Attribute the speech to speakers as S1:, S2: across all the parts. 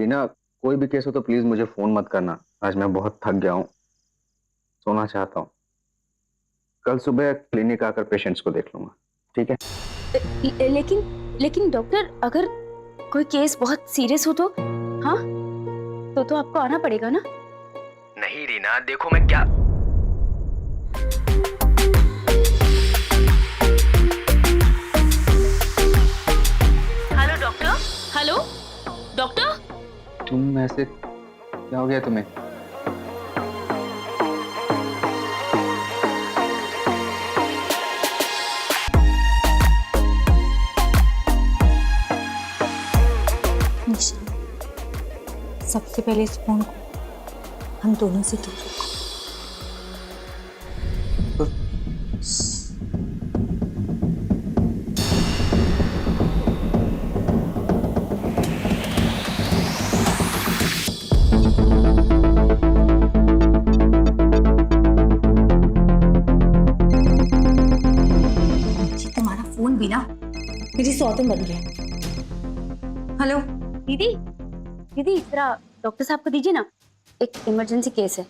S1: रीना, कोई भी केस हो तो प्लीज मुझे फोन मत करना। आज मैं बहुत थक गया हूँ, सोना चाहता हूँ। कल सुबह क्लिनिक आकर पेशेंट्स को देख लूंगा, ठीक है?
S2: लेकिन लेकिन डॉक्टर, अगर कोई केस बहुत सीरियस हो तो? हाँ, तो आपको आना पड़ेगा ना।
S1: नहीं रीना, देखो मैं क्या।
S2: Hello doctor. Hello doctor.
S1: तुम ऐसे, क्या हो गया तुम्हें?
S3: निशान, सबसे पहले इस फोन को हम दोनों से दूर रखो। तुम्हारा फोन भी ना मेरी सौतन बन गया। हेलो
S2: दीदी, दीदी जरा डॉक्टर साहब को दीजिए ना, एक इमरजेंसी केस है।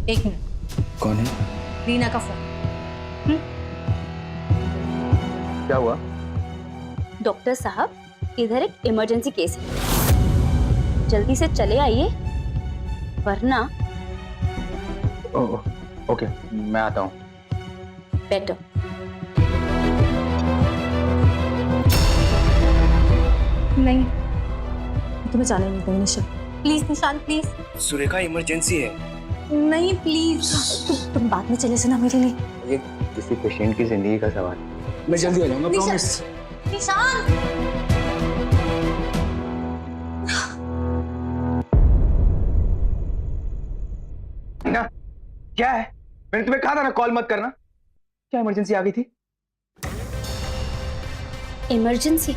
S3: एक मिनट।
S1: कौन है?
S3: रीना का फोन।
S1: क्या हुआ?
S2: डॉक्टर साहब, इधर एक इमरजेंसी केस है, जल्दी से चले आइए वरना।
S1: ओके, मैं आता हूँ।
S2: बेटर।
S3: नहीं, तुम्हें जाने नहीं दूंगी निशान। प्लीज निशान, प्लीज।
S1: सुरेखा, इमरजेंसी है।
S3: नहीं प्लीज, तुम बाद में चले जाना मेरे लिए।
S1: ये किसी पेशेंट की जिंदगी का सवाल है। मैं जल्दी आ जाऊंगा, प्रॉमिस।
S3: निशान,
S1: ना, क्या है? मैंने तुम्हें कहा था ना कॉल मत करना। क्या इमरजेंसी आ गई थी?
S2: इमरजेंसी?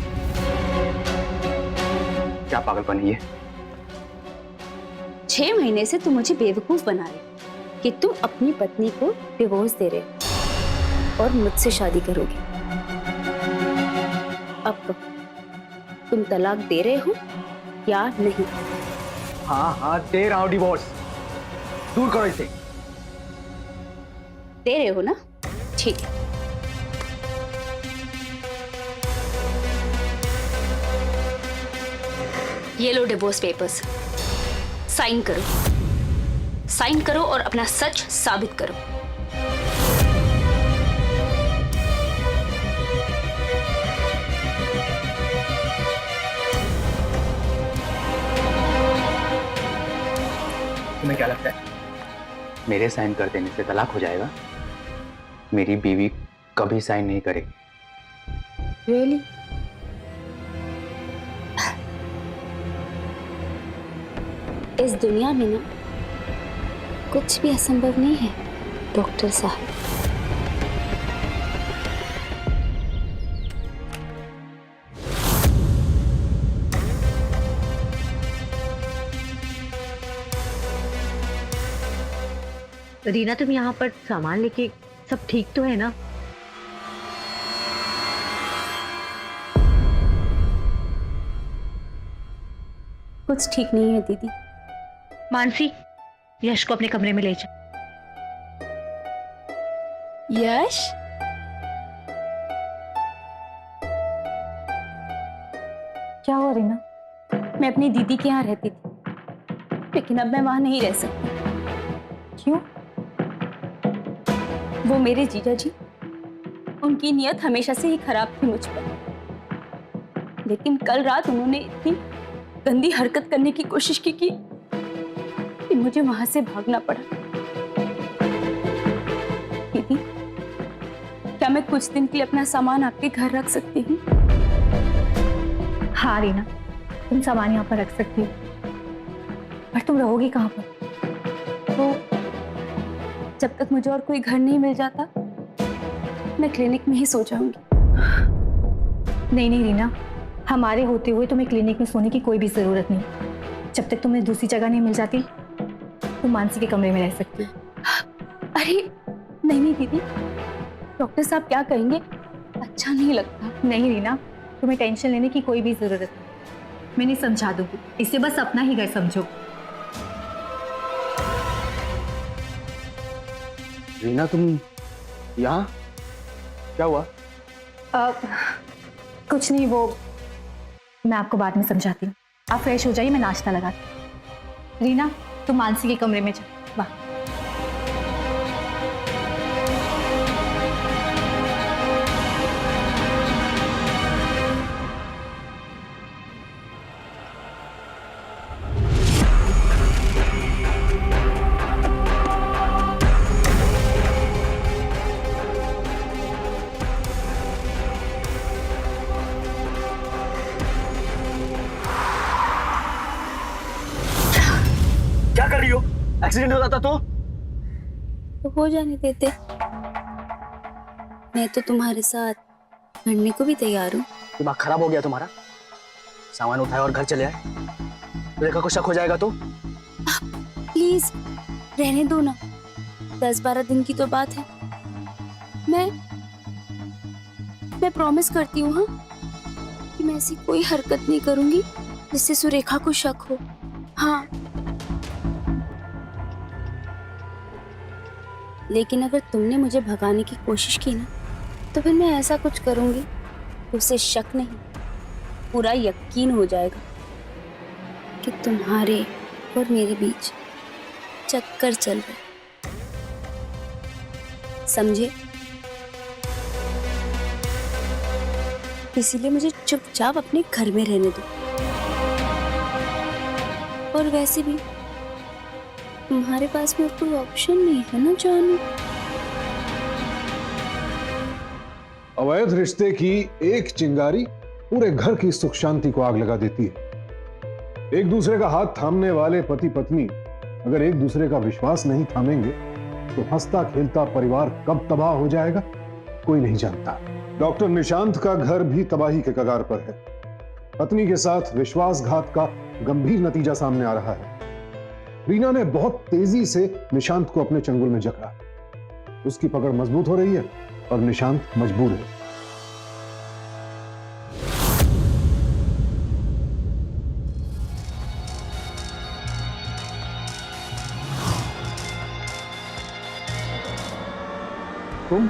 S1: क्या पागलपन है ये?
S2: 6 महीने से तुम मुझे बेवकूफ बना रहे कि तुम अपनी पत्नी को डिवोर्स दे रहे और मुझसे शादी करोगे। अब तुम तलाक दे रहे हो या नहीं?
S1: हाँ, दे रहा हूं डिवोर्स। दूर करो इसे।
S2: दे रहे हो ना? ठीक है। ये लो डिवोर्स पेपर्स, साइन करो। साइन करो और अपना सच साबित करो।
S1: तुम्हें क्या लगता है मेरे साइन कर देने से तलाक हो जाएगा? मेरी बीवी कभी साइन नहीं करेगी।
S2: रियली? इस दुनिया में ना कुछ भी असंभव नहीं है डॉक्टर साहब।
S4: रीना, तुम यहाँ पर सामान लेके, सब ठीक तो है ना?
S2: कुछ ठीक नहीं है दीदी।
S4: मानसी, यश को अपने कमरे में ले जा।
S2: यश?
S3: क्या हुआ रीना?
S2: मैं अपनी दीदी के यहाँ रहती थी, लेकिन अब मैं वहां नहीं रह सकती।
S3: क्यों?
S2: वो मेरे जीजा जी, उनकी नीयत हमेशा से ही खराब थी मुझ पर, लेकिन कल रात उन्होंने इतनी गंदी हरकत करने की कोशिश की कि मुझे वहां से भागना पड़ा। दीदी, क्या मैं कुछ दिन के लिए अपना सामान आपके घर रख सकती हूँ?
S3: हाँ रीना, तुम सामान यहाँ पर रख सकती हो, पर तुम रहोगी कहाँ पर?
S2: तो जब तक मुझे और कोई घर नहीं मिल जाता, मैं क्लिनिक में ही सो जाऊंगी।
S3: नहीं नहीं रीना, हमारे होते हुए तुम्हें क्लिनिक में सोने की कोई भी जरूरत नहीं। जब तक तुम्हें दूसरी जगह नहीं मिल जाती, तुम मानसी के कमरे में रह सकती हो।
S2: अरे नहीं नहीं दीदी, डॉक्टर साहब क्या कहेंगे, अच्छा नहीं लगता।
S3: नहीं रीना, तुम्हें टेंशन लेने की कोई भी जरूरत नहीं। मैं नहीं समझा दूंगी, इसे बस अपना ही घर समझो।
S1: रीना तुम यहाँ? क्या हुआ?
S3: कुछ नहीं, वो मैं आपको बाद में समझाती हूँ। आप फ्रेश हो जाइए, मैं नाश्ता लगाती हूँ। रीना तुम मानसी के कमरे में जा। वाह,
S5: क्या कर रही हो? एक्सीडेंट हो जाता तो?
S2: हो जाने देते, मैं तो तुम्हारे साथ लड़ने को भी तैयार हूँ।
S5: दिमाग खराब हो गया तुम्हारा? सामान उठाए और घर चले आए। रेखा को शक हो जाएगा तो?
S2: प्लीज रहने दो ना, 10-12 दिन की तो बात है। मैं प्रॉमिस करती हूँ हाँ, कि मैं ऐसी कोई हरकत नहीं करूंगी जिससे सुरेखा को शक हो। हाँ, लेकिन अगर तुमने मुझे भगाने की कोशिश की ना, तो फिर मैं ऐसा कुछ करूंगी तो उसे शक नहीं, पूरा यकीन हो जाएगा कि तुम्हारे और मेरे बीच चक्कर चल रहा है। समझे? इसीलिए मुझे चुपचाप अपने घर में रहने दो। और वैसे भी तुम्हारे पास में कोई ऑप्शन नहीं है ना जानू।
S6: अवैध रिश्ते की एक चिंगारी पूरे घर की सुख शांति को आग लगा देती है। एक दूसरे का हाथ थामने वाले पति पत्नी अगर एक दूसरे का विश्वास नहीं थामेंगे तो हंसता खेलता परिवार कब तबाह हो जाएगा कोई नहीं जानता। डॉक्टर निशांत का घर भी तबाही के कगार पर है। पत्नी के साथ विश्वासघात का गंभीर नतीजा सामने आ रहा है। रीना ने बहुत तेजी से निशांत को अपने चंगुल में जकड़ा। उसकी पकड़ मजबूत हो रही है और निशांत मजबूर है।
S1: तुम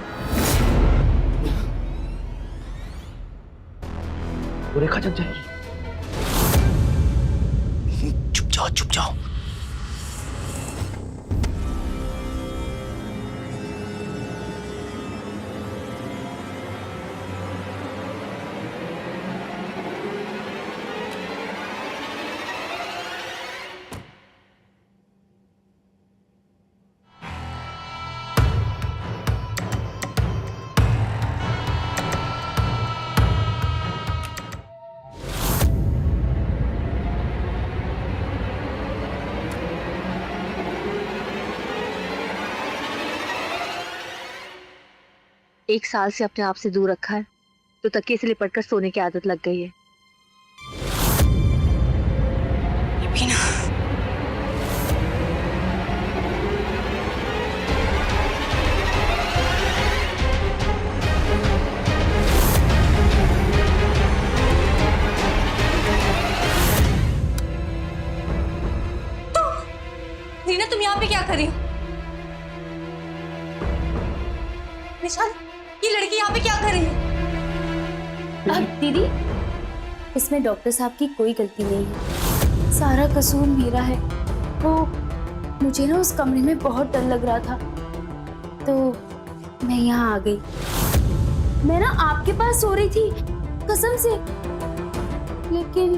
S5: वो रेखा जग जाएगी। चुप जाओ, चुप जाओ।
S4: एक साल से अपने आप से दूर रखा है तो तकिए से लिपटकर सोने की आदत लग गई है।
S2: रीना तुम यहाँ पे क्या कर रही हो? निशांत, ये लड़की यहाँ पे क्या कर रही है? दीदी, इसमें डॉक्टर साहब की कोई गलती नहीं है, सारा कसूर मेरा है। वो मुझे ना उस कमरे में बहुत डर लग रहा था तो मैं यहाँ आ गई। मैं ना आपके पास सो रही थी कसम से, लेकिन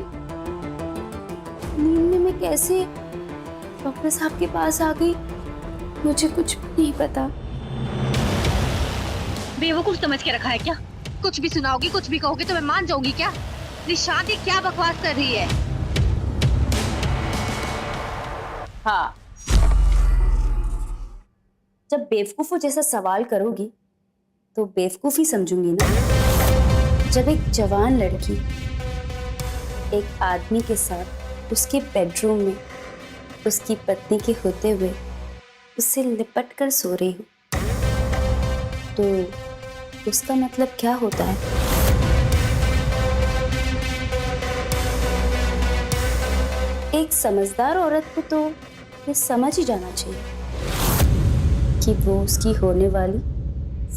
S2: नींद में मैं कैसे डॉक्टर साहब के पास आ गई मुझे कुछ नहीं पता।
S4: बेवकूफ समझ के रखा है क्या? कुछ भी सुनाओगी, कुछ भी कहोगे तो मैं मान जाऊंगी क्या? निशांत ये क्या बकवास कर रही है?
S2: हाँ, जब बेवकूफों जैसा सवाल करोगी तो बेवकूफी समझूंगी ना। जब एक जवान लड़की एक आदमी के साथ उसके बेडरूम में उसकी पत्नी के होते हुए उससे लिपट कर सो रही हूँ तो उसका मतलब क्या होता है? एक समझदार औरत को तो ये समझ ही जाना चाहिए कि वो उसकी होने वाली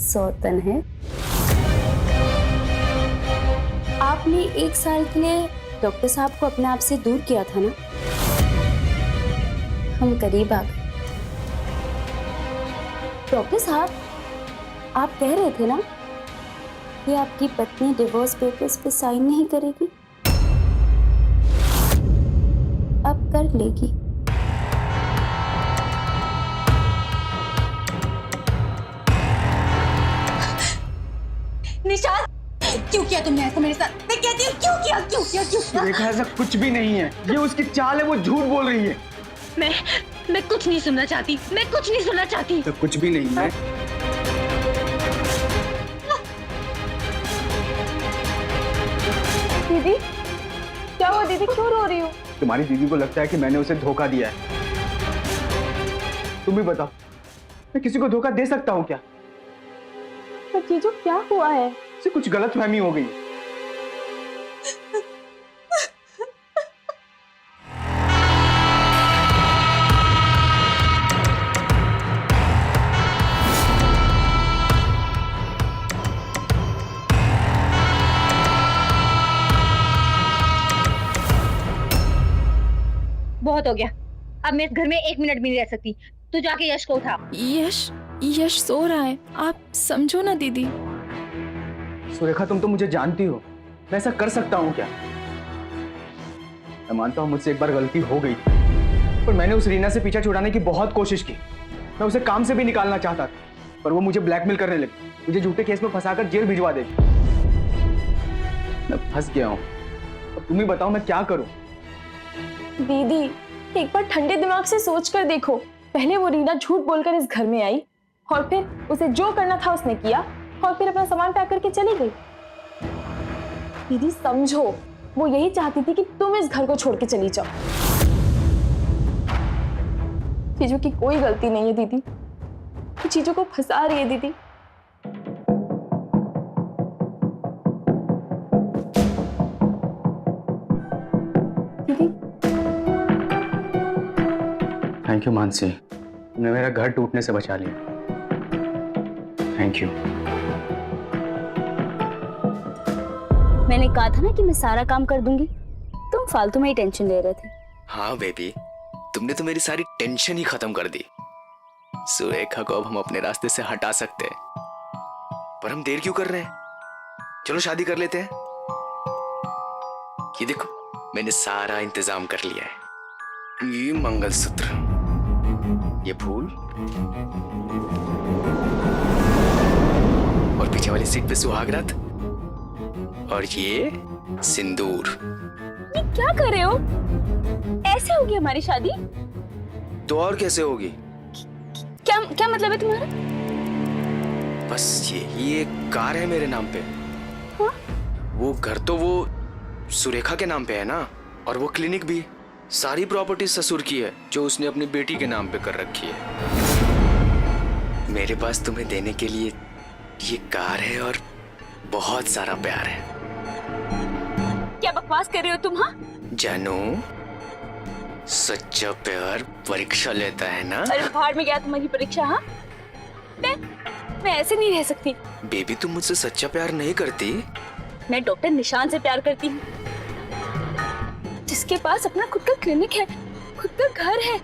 S2: सौतन है। आपने 1 साल के लिए डॉक्टर साहब को अपने आप से दूर किया था ना, हम करीब आ गए। डॉक्टर साहब, आप कह रहे थे ना कि आपकी पत्नी डिवोर्स पेपर्स पे साइन नहीं करेगी, अब कर लेगी।
S4: निशांत, क्यों किया तुमने ऐसा मेरे साथ? मैं कहती हूँ क्यों किया, क्यों किया, क्यों किया?
S7: देखा, ऐसा कुछ भी नहीं है, ये उसकी चाल है, वो झूठ बोल रही है।
S4: मैं कुछ नहीं सुनना चाहती, मैं कुछ नहीं सुनना चाहती।
S7: तो कुछ भी नहीं है।
S2: दीदी, क्या हुआ दीदी, क्यों रो रही हो?
S7: तुम्हारी दीदी को लगता है कि मैंने उसे धोखा दिया है। तुम भी बताओ, मैं किसी को धोखा दे सकता हूँ क्या?
S2: पर जीजू, क्या हुआ है?
S7: इसे कुछ गलतफहमी हो गई है।
S4: बहुत हो गया, अब मैं इस घर में 1 मिनट भी नहीं रह सकती। तू जाके यश को उठा।
S8: यश सो रहा है, आप समझो ना दीदी।
S7: सुरेखा, तुम तो मुझे जानती हो, मैं ऐसा कर सकता हूँ क्या? मैं मानता हूँ मुझसे एक बार गलती हो गई, पर मैंने उस रीना से पीछा छुड़ाने की बहुत कोशिश की। मैं उसे काम से भी निकालना चाहता था, पर वो मुझे ब्लैकमेल करने लगी, मुझे झूठे केस में फंसाकर जेल भिजवा देगी। मैं फंस गया हूँ, अब तुम ही बताओ मैं क्या करूँ?
S9: दीदी, एक बार ठंडे दिमाग से सोच कर देखो। पहले वो रीना झूठ बोलकर इस घर में आई और फिर उसे जो करना था उसने किया और फिर अपना सामान पैक करके चली गई। दीदी समझो, वो यही चाहती थी कि तुम इस घर को छोड़ के चली जाओ। चीजों की कोई गलती नहीं है दीदी, चीजों को फंसा रही है दीदी।
S7: थैंक यू मानसी, तुमने मेरा घर टूटने से बचा लिया। Thank you.
S2: मैंने कहा था ना कि मैं सारा काम कर दूंगी, तुम फालतू में ही टेंशन ले रहे थे।
S10: हाँ बेबी, तुमने तो मेरी सारी टेंशन ही खत्म कर दी। सुरेखा को अब हम अपने रास्ते से हटा सकते हैं, पर हम देर क्यों कर रहे हैं? चलो शादी कर लेते हैं। ये देखो, मैंने सारा इंतजाम कर लिया है। ये मंगलसूत्र, ये फूल, और पीछे वाली सीट पे सुहागरात, और ये सिंदूर।
S2: ये क्या कर रहे हो? ऐसे होगी हमारी शादी?
S10: तो और कैसे होगी?
S2: क्या मतलब है तुम्हारा?
S10: बस यही एक कार है मेरे नाम पे।
S2: हाँ?
S10: वो घर तो वो सुरेखा के नाम पे है ना, और वो क्लिनिक भी। सारी प्रॉपर्टी ससुर की है जो उसने अपनी बेटी के नाम पे कर रखी है। मेरे पास तुम्हें देने के लिए ये कार है और बहुत सारा प्यार है।
S2: क्या बकवास कर रहे हो तुम? हाँ,
S10: जानू, सच्चा प्यार परीक्षा लेता है ना।
S2: अरे बाहर में गया तुम्हारी परीक्षा। हाँ, मैं ऐसे नहीं रह सकती।
S10: बेबी, तुम मुझसे सच्चा प्यार नहीं करती?
S2: मैं डॉक्टर निशान से प्यार करती हूँ, जिसके पास अपना खुद का क्लिनिक है, खुद का घर है,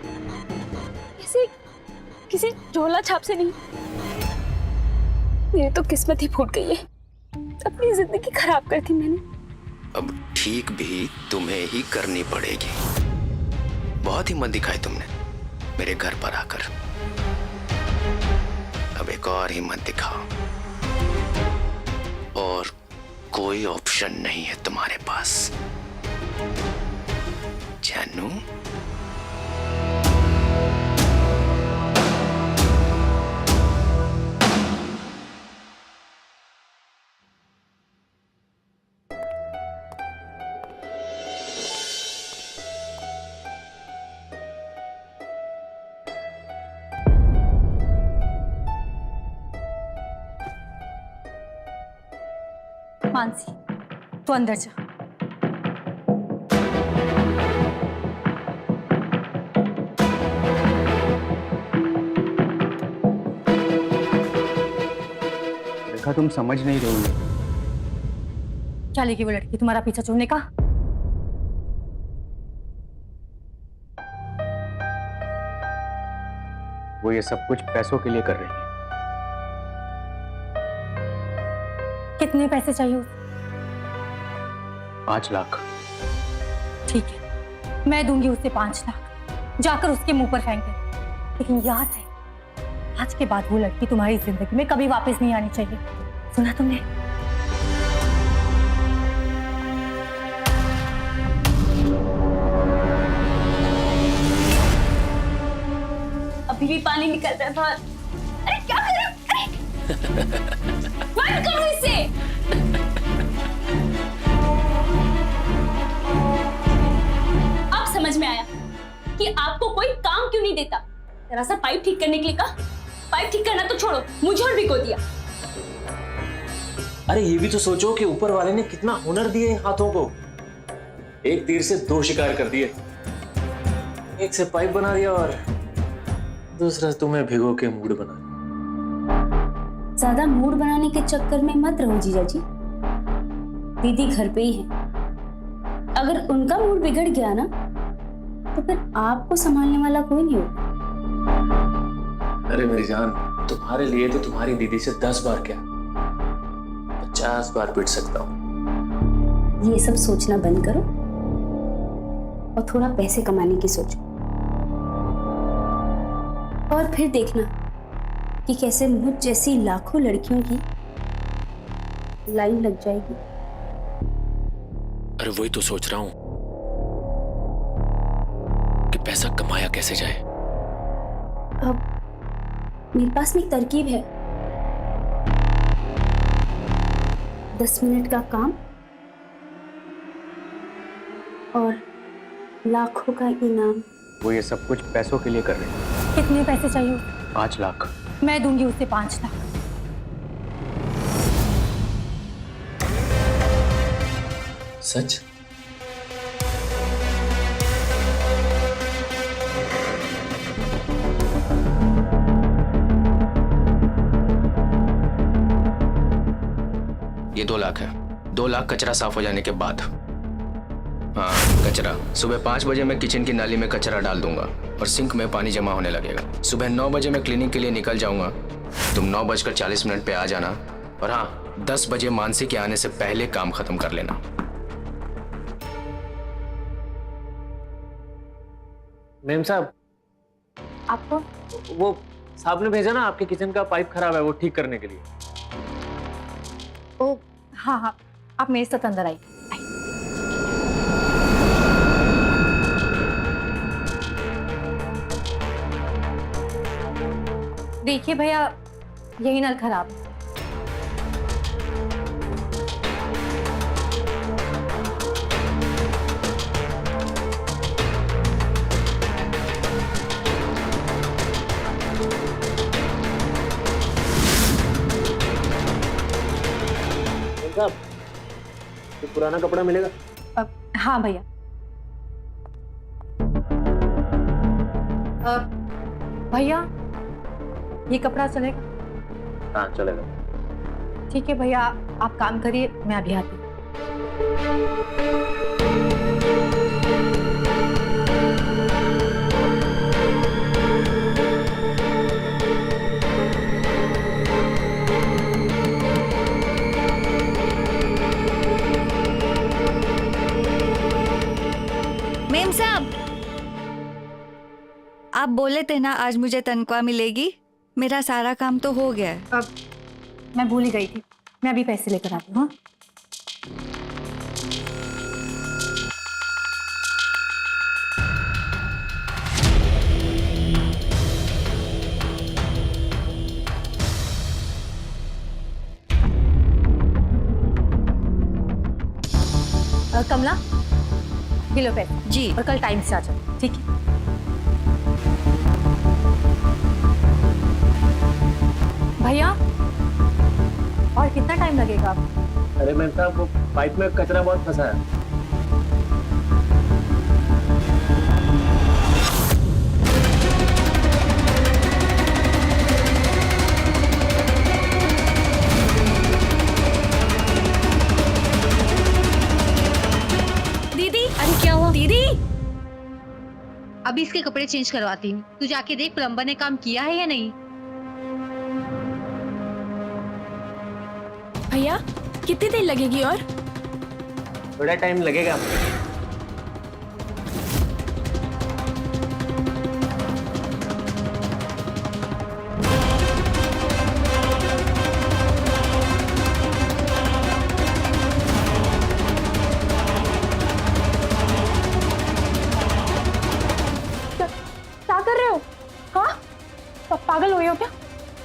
S2: किसी झोला छाप से नहीं। मेरी तो किस्मत ही फूट गई है, अपनी जिंदगी खराब कर दी मैंने।
S10: अब ठीक भी तुम्हें ही करनी पड़ेगी। बहुत हिम्मत दिखाई तुमने मेरे घर पर आकर, अब एक और हिम्मत दिखाओ। और कोई ऑप्शन नहीं है तुम्हारे पास, जानू।
S3: मानसी, तू अंदर जा।
S7: सुरेखा, तुम समझ नहीं रही हो।
S3: क्या लेगी वो लड़की तुम्हारा पीछा छोड़ने का?
S7: वो ये सब कुछ पैसों के लिए कर रही है।
S3: कितने पैसे चाहिए उसे?
S7: 5 लाख।
S3: ठीक है, मैं दूंगी उसे 5 लाख, जाकर उसके मुंह पर फेंक दे। लेकिन याद है, आज के बाद वो लड़की तुम्हारी जिंदगी में कभी वापस नहीं आनी चाहिए। सुना तुमने?
S2: अभी भी पानी निकल रहा है बाहर। अरे क्या कर रहे हो? अरे बंद करो इसे। अब समझ में आया कि आपको कोई काम क्यों नहीं देता। जरा सा पाइप ठीक करने के लिए कहा, पाइप ठीक करना तो छोड़ो, मुझे और भिगो दिया।
S11: अरे ये भी तो सोचो कि ऊपर वाले ने कितना हुनर दिए इन हाथों को। एक तीर से 2 शिकार कर दिए। एक से पाइप बना दिया और दूसरा तुम्हें भिगो के मूड बना दिया।
S2: ज्यादा मूड बनाने के चक्कर में मत रहो जीजा जी। दीदी घर पे ही है। अगर उनका मूड बिगड़ गया ना, तो फिर आपको संभालने वाला कोई नहीं होगा।
S11: अरे मेरी जान, तुम्हारे लिए तो तुम्हारी दीदी से 10 बार क्या 50 बार पिट सकता हूँ।
S2: ये सब सोचना बंद करो और थोड़ा पैसे कमाने की सोचो। और फिर देखना कि कैसे मुझ जैसी लाखों लड़कियों की लाइन लग जाएगी।
S11: अरे वही तो सोच रहा हूँ कि पैसा कमाया कैसे जाए।
S2: अब मेरे पास में एक तरकीब है। 10 मिनट का काम और लाखों का इनाम।
S7: वो ये सब कुछ पैसों के लिए कर रही है।
S3: कितने पैसे चाहिए?
S7: 5 लाख।
S3: मैं दूंगी उसे 5 लाख।
S11: सच?
S10: ये 2 लाख है। 2 लाख कचरा साफ हो जाने के बाद। हाँ, कचरा सुबह 5 बजे मैं किचन की नाली में कचरा डाल दूंगा और सिंक में पानी जमा होने लगेगा। सुबह 9 बजे मैं क्लीनिंग के लिए निकल जाऊंगा। तुम 9:40 पे आ जाना। और हाँ, 10 बजे मानसी के आने से पहले काम खत्म कर लेना।
S11: मेम साहब,
S3: आपको
S11: वो साहब ने भेजा ना, आपके किचन का पाइप खराब है, वो ठीक करने के लिए।
S3: ओ हाँ हाँ, आप मेरे साथ अंदर आइए। देखिए भैया, यही नल खराब है।
S11: साहब, तो पुराना कपड़ा मिलेगा?
S3: हाँ भैया। भैया, ये कपड़ा चलेगा?
S11: हाँ चलेगा।
S3: ठीक है भैया, आप काम करिए, मैं अभी आती हूँ।
S12: मेम साहब, आप बोले थे ना आज मुझे तनख्वाह मिलेगी। मेरा सारा काम तो हो गया है।
S3: अब मैं भूल ही गई थी, मैं अभी पैसे लेकर आती हूँ। कमला, ये लो पैसे
S12: जी।
S3: और कल टाइम से आ जाओ, ठीक है? भैया, और कितना टाइम लगेगा आपको?
S11: अरे मैम साहब, वो पाइप में कचरा बहुत फंसा है।
S4: इसके कपड़े चेंज करवाती हूँ। तू जाके देख प्लम्बर ने काम किया है या नहीं।
S8: भैया कितनी देर लगेगी और?
S11: थोड़ा टाइम लगेगा।
S9: क्या कर रहे हो? हाँ, पागल हो गए हो क्या?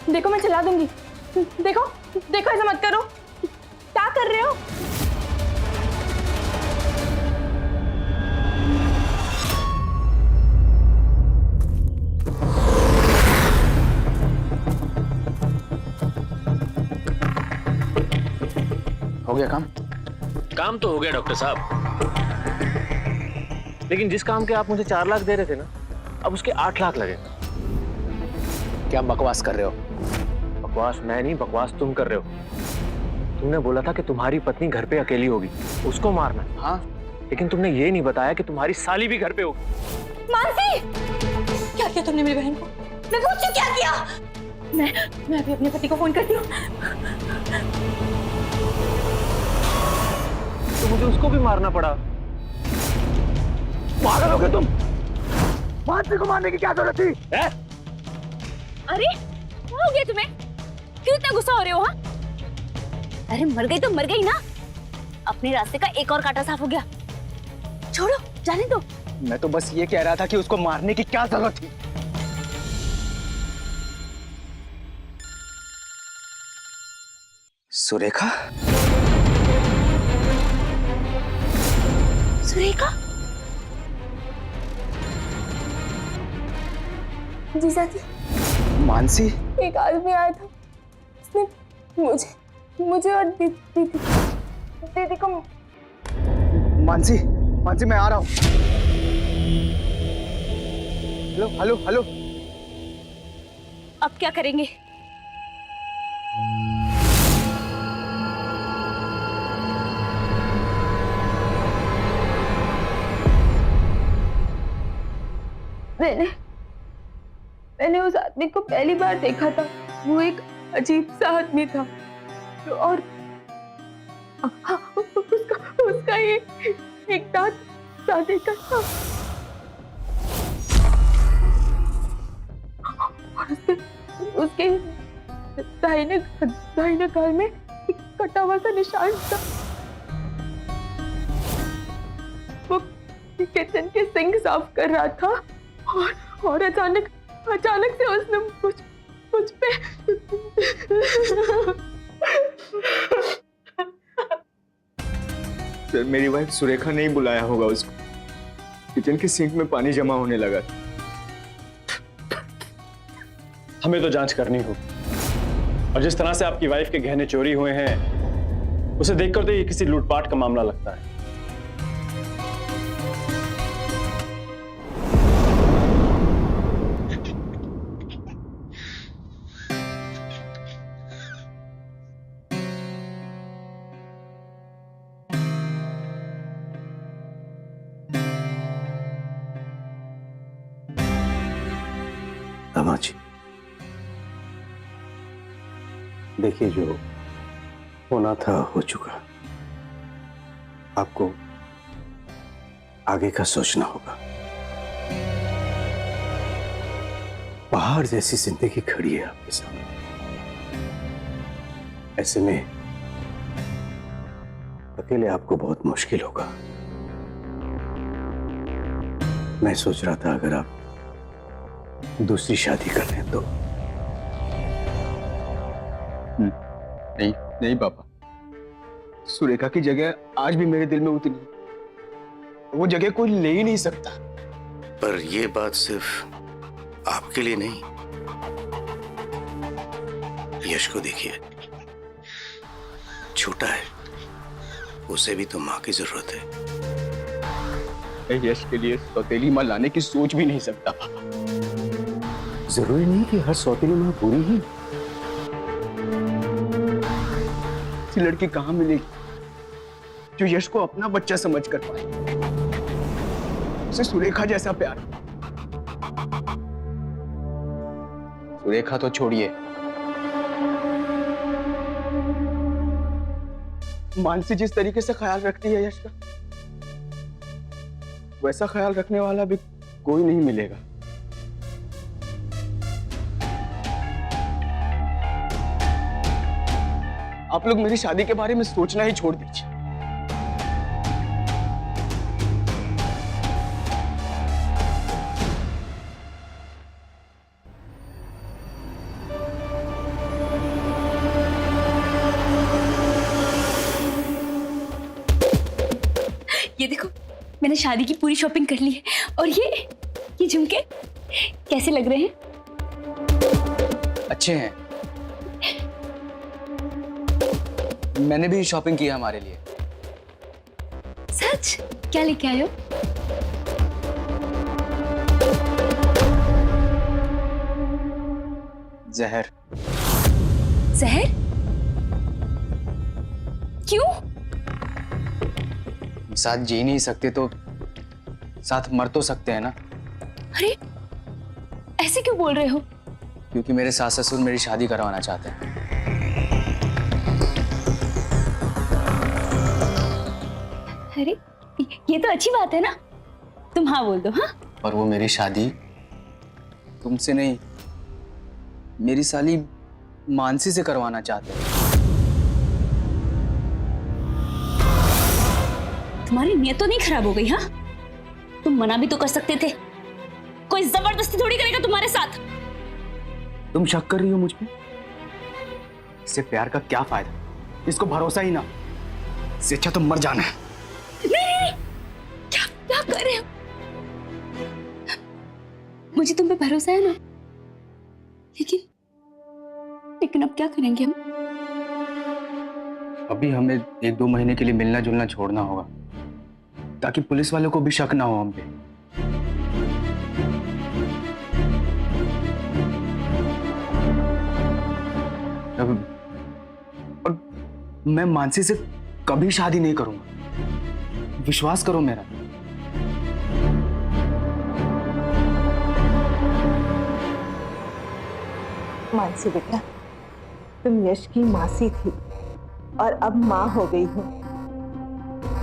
S9: देखो मैं चला दूंगी। देखो देखो, ऐसा मत करो। क्या कर रहे हो?
S5: हो गया काम?
S11: काम तो हो गया डॉक्टर साहब, लेकिन जिस काम के आप मुझे 4 लाख दे रहे थे ना, अब उसके 8 लाख लगे।
S5: क्या बकवास कर रहे हो?
S11: बकवास मैं नहीं, बकवास तुम कर रहे हो। तुमने बोला था कि तुम्हारी पत्नी घर पे अकेली होगी, उसको मारना।
S5: हाँ,
S11: लेकिन तुमने ये नहीं बताया कि तुम्हारी साली भी घर पे होगी।
S3: मानसी, क्या किया तुमने मेरी बहन को? मैं पूछती हूँ क्या किया? मैं अभी अपने पति को फोन करती हूँ।
S11: तो मुझे उसको भी मारना पड़ा।
S5: पागल हो गए तुम? मानसी को मारने की क्या जरूरत थी?
S2: अरे क्या हो गया तुम्हें? क्यों इतना गुस्सा हो रहे हो? हाँ, अरे मर गई तो मर गई ना। अपने रास्ते का एक और कांटा साफ हो गया। छोड़ो, जाने दो।
S7: मैं तो बस ये कह रहा था कि उसको मारने की क्या जरूरत थी।
S5: सुरेखा?
S2: सुरेखा?
S9: जीजा जी,
S7: मानसी?
S9: एक आदमी आया था, उसने मुझे और दीदी को।
S7: मानसी, मानसी मैं आ रहा हूँ। Hello hello hello.
S2: अब क्या करेंगे?
S9: मैंने उस आदमी को पहली बार देखा था। वो एक अजीब सा आदमी था और उसका एक दांत दादी का था और उसके दाहिने गाल में एक कटा हुआ सा निशान था। वो किचन के सिंक साफ कर रहा था और अचानक से उसने मुझ पे
S7: सर, मेरी वाइफ सुरेखा ने ही बुलाया होगा उसको। किचन के सिंक में पानी जमा होने लगा।
S13: हमें तो जांच करनी होगी, और जिस तरह से आपकी वाइफ के गहने चोरी हुए हैं, उसे देखकर तो ये किसी लूटपाट का मामला लगता है।
S6: जी, देखिए, जो होना था हो चुका। आपको आगे का सोचना होगा। पहाड़ जैसी जिंदगी खड़ी है आपके सामने। ऐसे में अकेले आपको बहुत मुश्किल होगा। मैं सोच रहा था अगर आप दूसरी शादी कर लें तो।
S7: नहीं पापा, सुरेखा की जगह आज भी मेरे दिल में उतनी है। वो जगह कोई ले ही नहीं सकता।
S14: पर ये बात सिर्फ आपके लिए नहीं, यश को देखिए, छोटा है, उसे भी तो माँ की जरूरत है।
S7: यश के लिए सौतेली माँ लाने की सोच भी नहीं सकता पापा।
S6: जरूरी नहीं कि हर सौतेली माँ बुरी ही।
S7: ऐसी लड़की कहां मिलेगी जो यश को अपना बच्चा समझ कर पाए, उसे सुरेखा जैसा प्यार। सुरेखा तो छोड़िए, मानसी जिस तरीके से ख्याल रखती है यश का, वैसा ख्याल रखने वाला भी कोई नहीं मिलेगा। आप लोग मेरी शादी के बारे में सोचना ही छोड़ दीजिए।
S2: ये देखो, मैंने शादी की पूरी शॉपिंग कर ली है। और ये झुमके कैसे लग रहे हैं?
S7: अच्छे हैं। मैंने भी शॉपिंग की है हमारे लिए।
S2: सच? क्या लेके आए हो?
S7: जहर।
S2: जहर? क्यों?
S7: साथ जी नहीं सकते तो साथ मर तो सकते हैं ना।
S2: अरे ऐसे क्यों बोल रहे हो?
S7: क्योंकि मेरे सास ससुर मेरी शादी करवाना चाहते हैं।
S2: अरे ये तो अच्छी बात है ना, तुम हाँ बोल दो। हाँ,
S7: और वो मेरी शादी तुमसे नहीं, मेरी साली मानसी से करवाना चाहते हैं।
S2: तुम्हारी नीयत तो नहीं खराब हो गई? हाँ, तुम मना भी तो कर सकते थे। कोई जबरदस्ती थोड़ी करेगा तुम्हारे साथ।
S7: तुम शक कर रही हो मुझ पे? इससे प्यार का क्या फायदा? इसको भरोसा ही ना, इससे अच्छा तो मर जाना है।
S2: नहीं, क्या क्या कर रहे हो? मुझे तुम पे भरोसा है ना, लेकिन अब क्या करेंगे हम?
S7: अभी हमें 1-2 महीने के लिए मिलना जुलना छोड़ना होगा, ताकि पुलिस वालों को भी शक ना हो हम पे। और मैं मानसी से कभी शादी नहीं करूंगा, विश्वास करो मेरा।
S15: मानसी बेटा, तुम यश की मासी थी और अब माँ हो गई हो।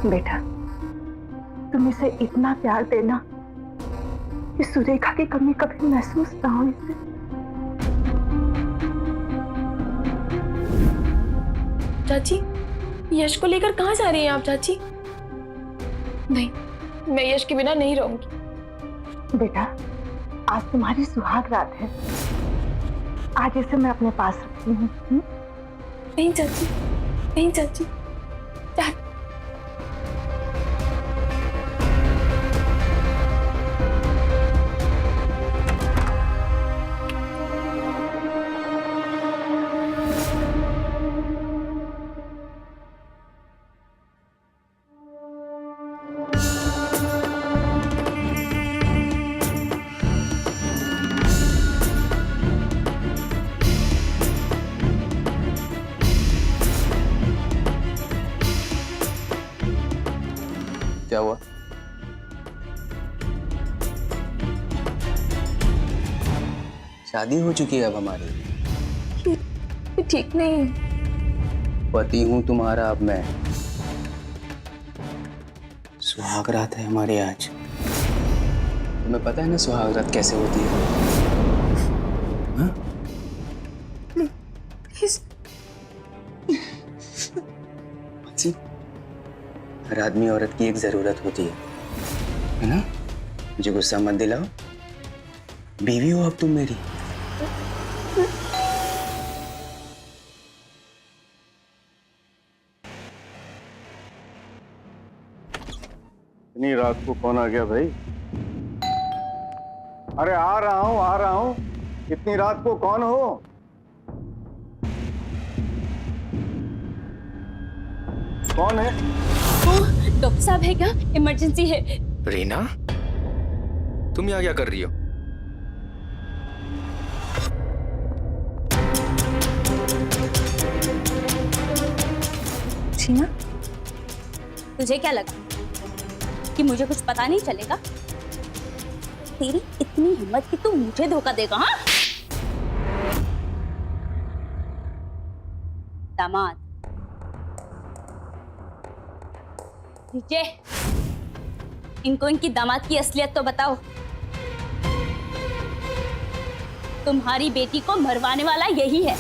S15: बेटा, तुम इसे इतना प्यार देना कि सुरेखा की कमी कभी महसूस ना हो इसे।
S9: चाची, यश को लेकर कहाँ जा रही हैं आप चाची? नहीं, मैं यश के बिना नहीं रहूंगी।
S15: बेटा, आज तुम्हारी सुहाग रात है, आज इसे मैं अपने पास रखती हूँ।
S9: नहीं चाची, नहीं चाची,
S7: क्या हुआ? शादी हो चुकी है अब हमारी।
S9: ठीक नहीं।
S7: पति हूं तुम्हारा अब मैं। सुहाग रात है हमारी आज। तुम्हें पता है ना सुहाग रात कैसे होती है? हाँ? हर आदमी औरत की एक जरूरत होती है ना? मुझे गुस्सा मत दिलाओ, बीवी हो अब तुम मेरी।
S6: इतनी रात को कौन आ गया भाई? अरे आ रहा हूं। इतनी रात को कौन हो? कौन है?
S2: डॉक्टर साहब है क्या? इमरजेंसी है।
S10: रीना, तुम यहाँ क्या कर रही हो?
S2: शीना, तुझे क्या लगा कि मुझे कुछ पता नहीं चलेगा? तेरी इतनी हिम्मत कि तू मुझे धोखा देगा? हाँ, दामाद। विजय, इनको इनकी दामाद की असलियत तो बताओ। तुम्हारी बेटी को मरवाने वाला यही है।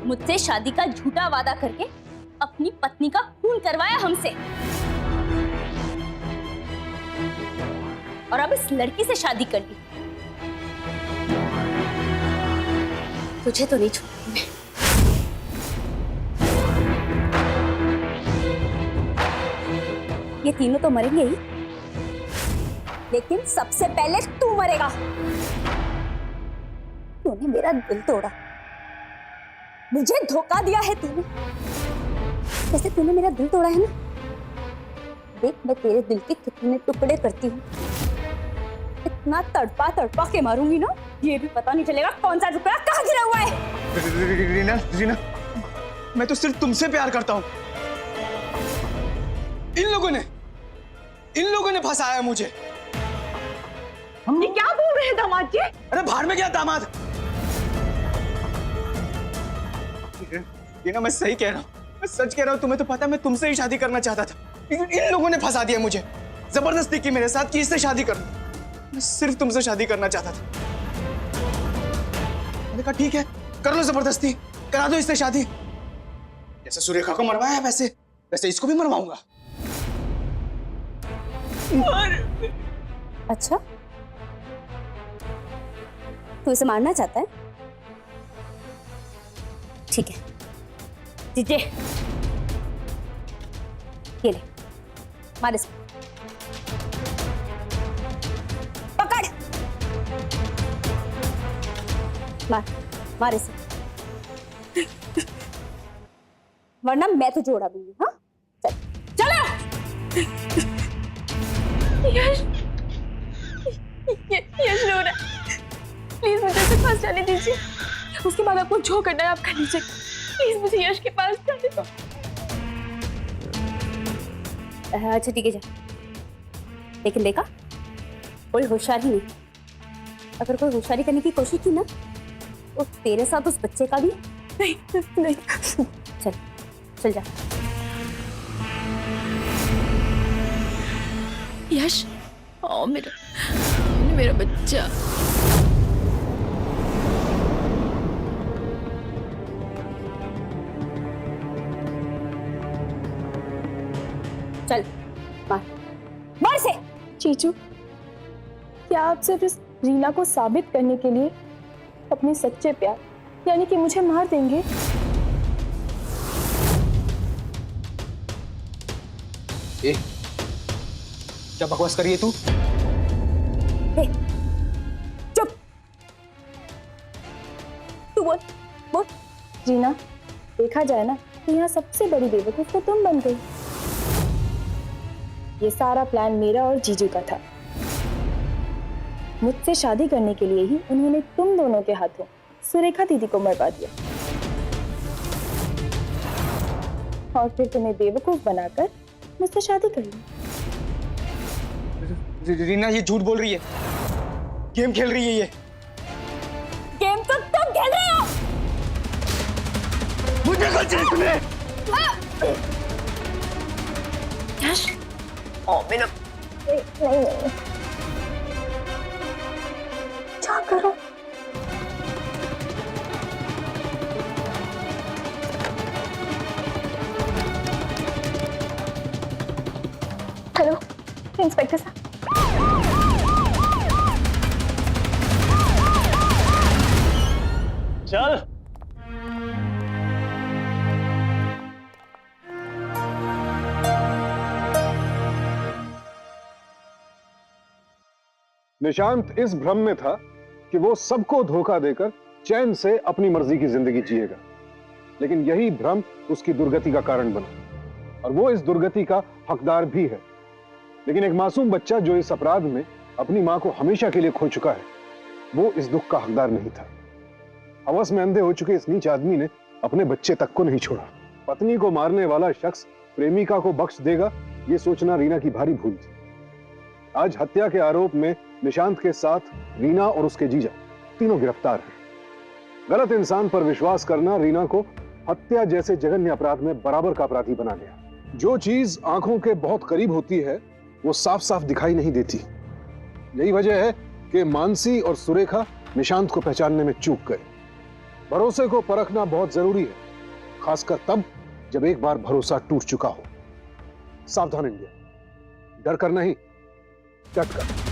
S2: मुझसे शादी का झूठा वादा करके अपनी पत्नी का खून करवाया हमसे, और अब इस लड़की से शादी कर ली। तुझे तो नहीं छोड़ूंगी मैं। ये तीनों तो मरेंगे ही, लेकिन सबसे पहले तू मरेगा। तूने मेरा दिल तोड़ा, मुझे धोखा दिया है तूने। जैसे तूने मेरा दिल तोड़ा है ना, देख मैं तेरे दिल के कितने टुकड़े करती हूँ। इतना तड़पा तड़पा के मारूंगी ना, ये भी पता नहीं चलेगा कौन सा टुकड़ा कहाँ गिरा हुआ है।
S7: रीना, रीना, मैं तो सिर्फ तुमसे प्यार करता हूँ। इन लोगों ने फंसाया मुझे।
S15: ये क्या बोल रहे हैं दामाद जी?
S7: अरे बाहर में क्या दामाद? रीना, मैं सही कह रहा हूँ, मैं सच कह रहा हूँ। तुम्हें तो पता, मैं तुमसे ही शादी करना चाहता था, लेकिन इन लोगों ने फंसा दिया मुझे। जबरदस्ती की मेरे साथ कि इससे शादी कर लूं। मैं सिर्फ तुमसे शादी करना चाहता था। मैंने कहा ठीक है, कर लो जबरदस्ती, करा दो इससे शादी। जैसे सुरेखा को मरवाया वैसे इसको भी मरवाऊंगा।
S2: अच्छा, तू इसे मारना चाहता है? ठीक है जीजे, ये ले, मार इसे। पकड़, मार इसे, वरना मैं तुझे उड़ा दूंगी। हाँ चल, चलो।
S9: यश रो रहा है, प्लीज मुझे उसके पास जाने दीजिए। उसके बाद आपको जो करना है आप कर लीजिए। प्लीज मुझे यश के पास जाने दो।
S2: अच्छा ठीक है जा, लेकिन देखा, कोई होशियारी नहीं। अगर कोई होशियारी करने की कोशिश की ना, तो तेरे साथ उस बच्चे का भी नहीं। चल चल जा।
S8: यश, ओ मेरा बच्चा।
S2: चल मार से।
S9: चीचू, क्या आप सिर्फ इस रीना को साबित करने के लिए अपने सच्चे प्यार यानी कि मुझे मार देंगे?
S7: ए, क्या बकवास कर रही है तू?
S2: चुप, तू बोल।
S9: रीना, देखा जाए ना तो यहाँ सबसे बड़ी बेवकूफ तो तुम बन गई। ये सारा प्लान मेरा और जीजू का था। मुझसे शादी करने के लिए ही उन्होंने तुम दोनों के हाथों सुरेखा दीदी को मरवा दिया, और फिर तुम्हें बेवकूफ बनाकर मुझसे शादी कर ली।
S7: रीना, ये झूठ बोल रही है, गेम खेल रही है। ये
S2: गेम तो तुम खेल रहे हो।
S7: मुझे कुछ नहीं सुने।
S9: यश, ओ मेरा नहीं। क्या करो? हेलो इंस्पेक्टर साहब।
S13: चल,
S6: निशांत इस भ्रम में था कि वो सबको धोखा देकर चैन से अपनी मर्जी की जिंदगी जिएगा, लेकिन यही भ्रम उसकी दुर्गति का कारण बना, और वो इस दुर्गति का हकदार भी है। लेकिन एक मासूम बच्चा जो इस अपराध में अपनी मां को हमेशा के लिए खो चुका है, वो इस दुख का हकदार नहीं था। हवस में अंधे हो चुके इस नीच आदमी ने अपने बच्चे तक को नहीं छोड़ा। पत्नी को मारने वाला शख्स प्रेमिका को बख्श देगा, ये सोचना रीना की भारी भूल थी। आज हत्या के आरोप में निशांत के साथ रीना और उसके जीजा तीनों गिरफ्तार हैं। गलत इंसान पर विश्वास करना रीना को हत्या जैसे जघन्य अपराध में बराबर का अपराधी बना गया। जो चीज आंखों के बहुत करीब होती है वो साफ साफ दिखाई नहीं देती। यही वजह है कि मानसी और सुरेखा निशांत को पहचानने में चूक गए। भरोसे को परखना बहुत जरूरी है, खासकर तब जब एक बार भरोसा टूट चुका हो। सावधान इंडिया, डर कर नहीं, डट कर।